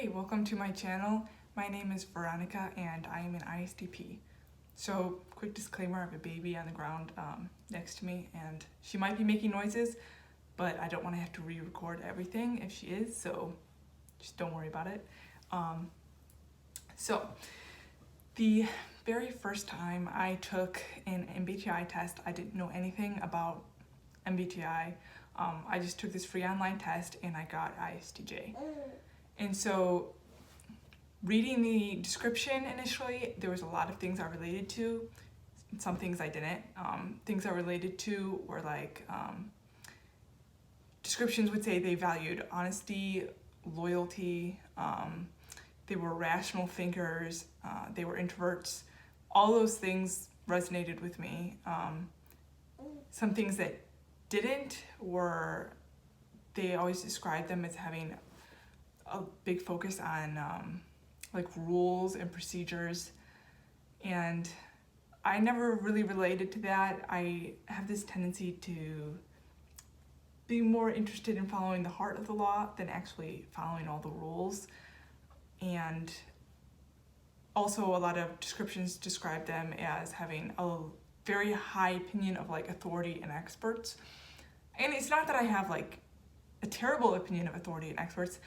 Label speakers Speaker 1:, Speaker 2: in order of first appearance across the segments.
Speaker 1: Hey, welcome to my channel. My name is Veronica and I am an ISTP. So, quick disclaimer, I have a baby on the ground next to me and she might be making noises, but I don't want to have to re-record everything if she is, so just don't worry about it. So, the very first time I took an MBTI test, I didn't know anything about MBTI. I just took this free online test and I got ISTJ. And so reading the description initially, there was a lot of things I related to, some things I didn't. Things I related to were like, descriptions would say they valued honesty, loyalty, they were rational thinkers, they were introverts. All those things resonated with me. Some things that didn't were, they always described them as having a big focus on like rules and procedures, and I never really related to that. I have this tendency to be more interested in following the heart of the law than actually following all the rules, and also a lot of descriptions describe them as having a very high opinion of like authority and experts. And it's not that I have like a terrible opinion of authority and experts,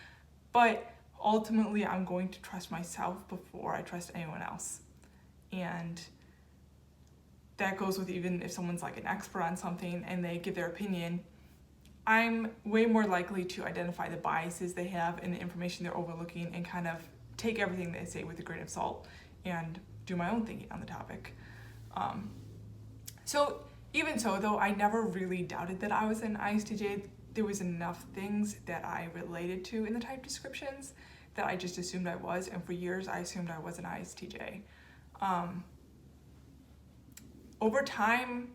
Speaker 1: but ultimately I'm going to trust myself before I trust anyone else. And that goes with even if someone's like an expert on something and they give their opinion, I'm way more likely to identify the biases they have and the information they're overlooking and kind of take everything they say with a grain of salt and do my own thinking on the topic. So even so, though, I never really doubted that I was an ISTJ. There was enough things that I related to in the type descriptions that I just assumed I was, and for years I assumed I was an ISTJ. Over time,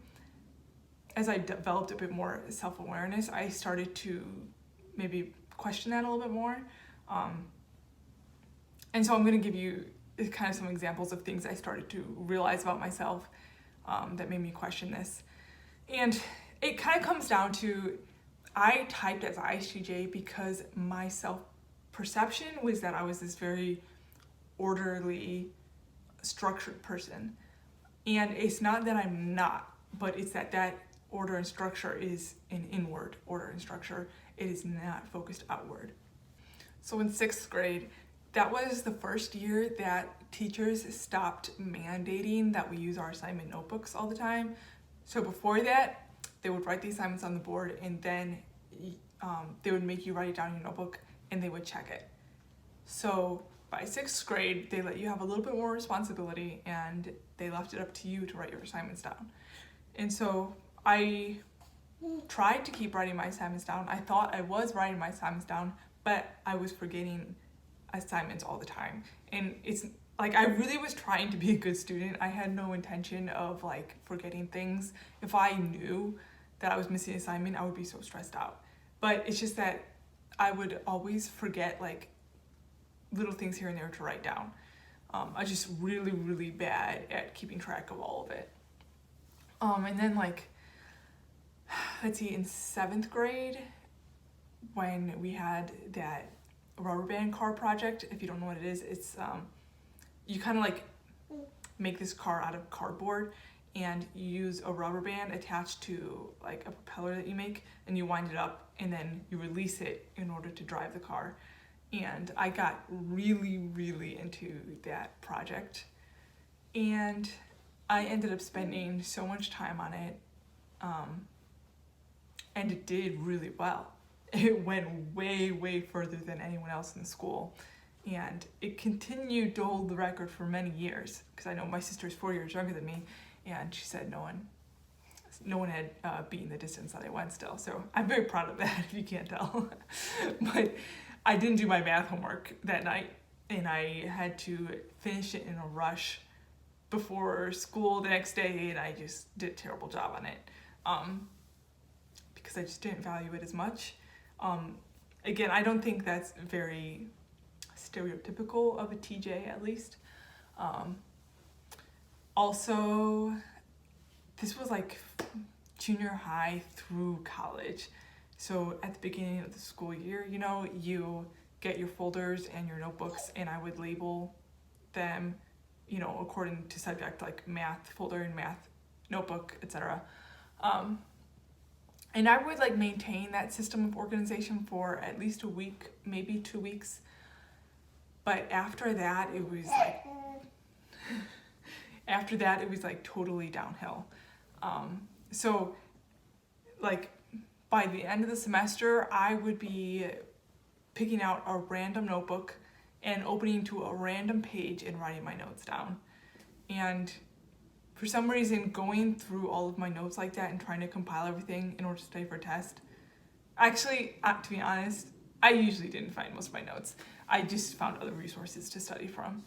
Speaker 1: as I developed a bit more self-awareness, I started to maybe question that a little bit more. And so I'm going to give you kind of some examples of things I started to realize about myself that made me question this. And it kind of comes down to, I typed as ISTJ because my self-perception was that I was this very orderly, structured person. And it's not that I'm not, but it's that order and structure is an inward order and structure. It is not focused outward. So in 6th grade, that was the first year that teachers stopped mandating that we use our assignment notebooks all the time. So before that, they would write the assignments on the board and then they would make you write it down in your notebook and they would check it. So by 6th grade, they let you have a little bit more responsibility and they left it up to you to write your assignments down. And so I tried to keep writing my assignments down. I thought I was writing my assignments down, but I was forgetting assignments all the time. And it's like, I really was trying to be a good student. I had no intention of like forgetting things. If I knew that I was missing an assignment, I would be so stressed out. But it's just that I would always forget like little things here and there to write down. I was just really, really bad at keeping track of all of it. And then like, let's see, in 7th grade, when we had that rubber band car project, if you don't know what it is, it's you kind of like make this car out of cardboard and you use a rubber band attached to like a propeller that you make, and you wind it up and then you release it in order to drive the car. And I got really, really into that project, and I ended up spending so much time on it, and it did really well. It went way, way further than anyone else in the school, and it continued to hold the record for many years, because I know my sister's 4 years younger than me, and she said no one had beaten the distance that I went still. So I'm very proud of that, if you can't tell. But I didn't do my math homework that night, and I had to finish it in a rush before school the next day, and I just did a terrible job on it because I just didn't value it as much. Again, I don't think that's very stereotypical of a TJ, at least. Also, this was like junior high through college. So at the beginning of the school year, you know, you get your folders and your notebooks, and I would label them, you know, according to subject, like math folder and math notebook, etc. And I would like maintain that system of organization for at least a week, maybe 2 weeks. But after that, it was like totally downhill. So like by the end of the semester, I would be picking out a random notebook and opening to a random page and writing my notes down. And for some reason, going through all of my notes like that and trying to compile everything in order to study for a test, actually, to be honest, I usually didn't find most of my notes. I just found other resources to study from.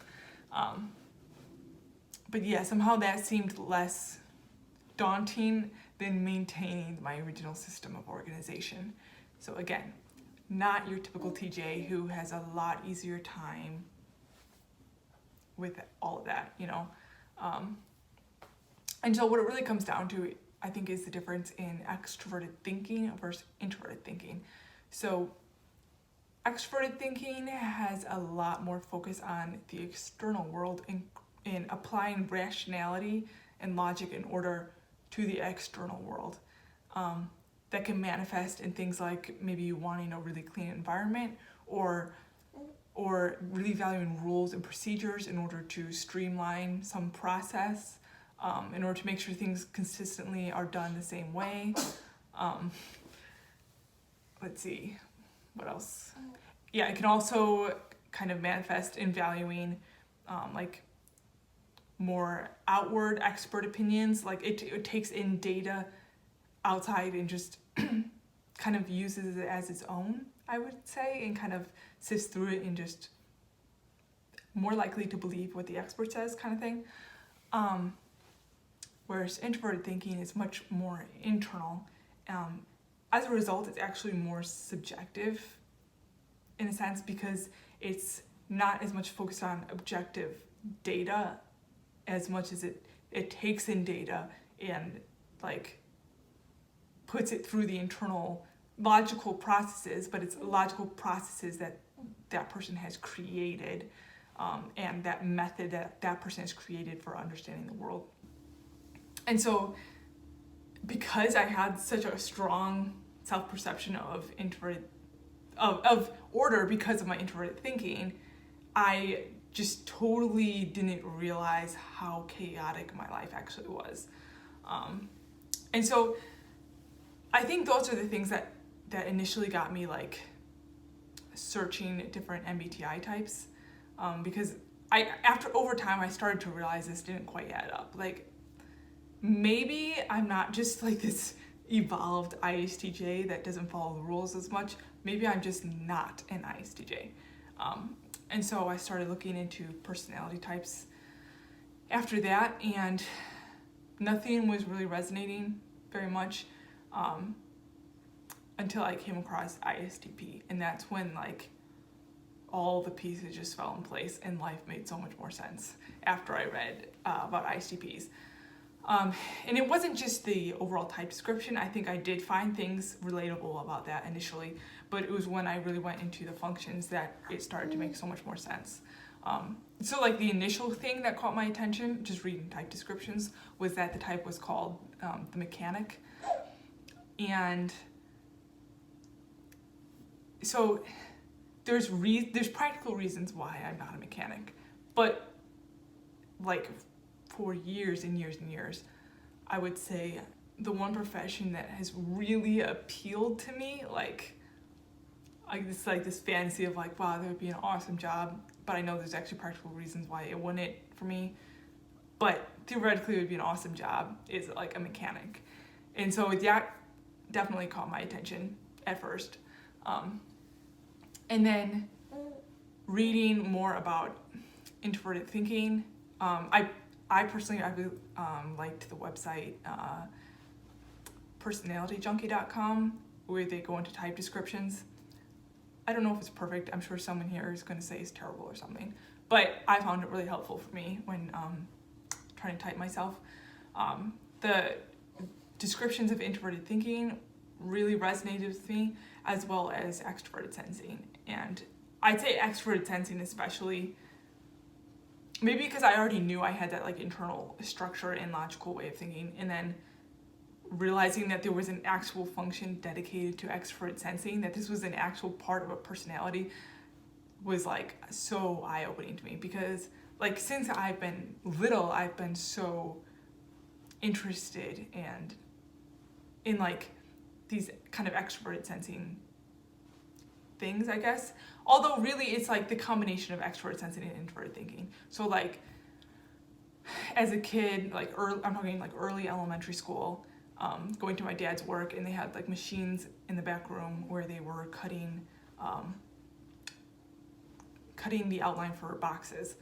Speaker 1: But yeah, somehow that seemed less daunting than maintaining my original system of organization. So again, not your typical TJ who has a lot easier time with all of that, you know. And so what it really comes down to, I think, is the difference in extroverted thinking versus introverted thinking. So extroverted thinking has a lot more focus on the external world in applying rationality and logic in order to the external world. That can manifest in things like maybe you wanting a really clean environment, or really valuing rules and procedures in order to streamline some process, in order to make sure things consistently are done the same way. Let's see, what else? Yeah, it can also kind of manifest in valuing like more outward expert opinions. Like it takes in data outside and just kind of uses it as its own, I would say, and kind of sifts through it and just more likely to believe what the expert says kind of thing. Whereas introverted thinking is much more internal. As a result, it's actually more subjective in a sense, because it's not as much focused on objective data as much as it takes in data and like puts it through the internal logical processes, but it's logical processes that person has created, and that method that person has created for understanding the world. And so because I had such a strong self-perception of order because of my introverted thinking, I just totally didn't realize how chaotic my life actually was. And so I think those are the things that initially got me like searching different MBTI types, because over time I started to realize this didn't quite add up. Like maybe I'm not just like this evolved ISTJ that doesn't follow the rules as much. Maybe I'm just not an ISTJ. And so I started looking into personality types after that, and nothing was really resonating very much until I came across ISTP. And that's when like all the pieces just fell in place and life made so much more sense after I read about ISTPs. And it wasn't just the overall type description. I think I did find things relatable about that initially, but it was when I really went into the functions that it started to make so much more sense. So like the initial thing that caught my attention, just reading type descriptions, was that the type was called the mechanic. And so there's practical reasons why I'm not a mechanic, but like for years and years and years, I would say the one profession that has really appealed to me, like this fantasy of like, wow, that would be an awesome job, but I know there's actually practical reasons why it wouldn't for me, but theoretically it would be an awesome job, is like a mechanic. And so that definitely caught my attention at first. And then reading more about introverted thinking, I personally liked the website personalityjunkie.com, where they go into type descriptions. I don't know if it's perfect. I'm sure someone here is going to say it's terrible or something, but I found it really helpful for me when trying to type myself. The descriptions of introverted thinking really resonated with me, as well as extroverted sensing. And I'd say extroverted sensing especially, maybe because I already knew I had that like internal structure and logical way of thinking, and then realizing that there was an actual function dedicated to extroverted sensing, that this was an actual part of a personality, was like so eye-opening to me. Because like since I've been little, I've been so interested and in like these kind of extroverted sensing things, I guess. Although really it's like the combination of extroverted sensing and introverted thinking. So like as a kid, like I'm talking like early elementary school, going to my dad's work, and they had like machines in the back room where they were cutting the outline for boxes.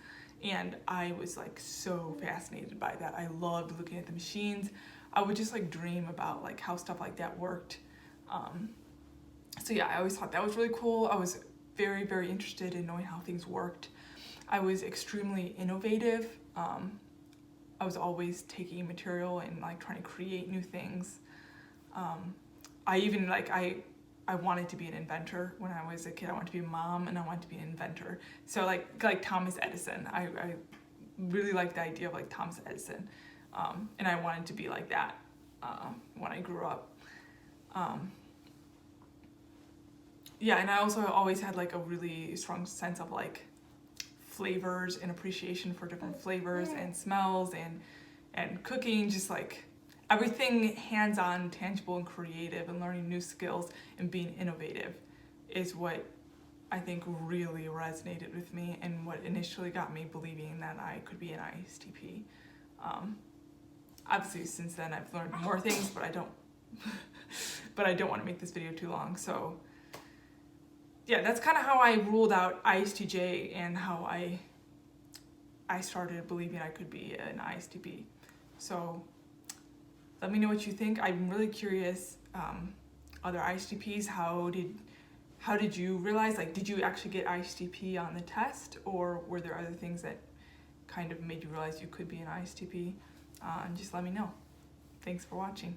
Speaker 1: And I was like so fascinated by that. I loved looking at the machines. I would just like dream about like how stuff like that worked. So yeah, I always thought that was really cool. I was very, very interested in knowing how things worked. I was extremely innovative. I was always taking material and like trying to create new things. I even like, I wanted to be an inventor when I was a kid. I wanted to be a mom and I wanted to be an inventor. So like Thomas Edison, I really liked the idea of like Thomas Edison. And I wanted to be like that when I grew up. Yeah, and I also always had like a really strong sense of like flavors and appreciation for different flavors and smells and cooking, just like everything hands-on, tangible, and creative, and learning new skills and being innovative is what I think really resonated with me and what initially got me believing that I could be an ISTP. Obviously, since then I've learned more things, but I don't want to make this video too long. So yeah, that's kind of how I ruled out ISTJ and how I started believing I could be an ISTP. So let me know what you think. I'm really curious. Other ISTPs, how did you realize? Like, did you actually get ISTP on the test, or were there other things that kind of made you realize you could be an ISTP? And just let me know. Thanks for watching.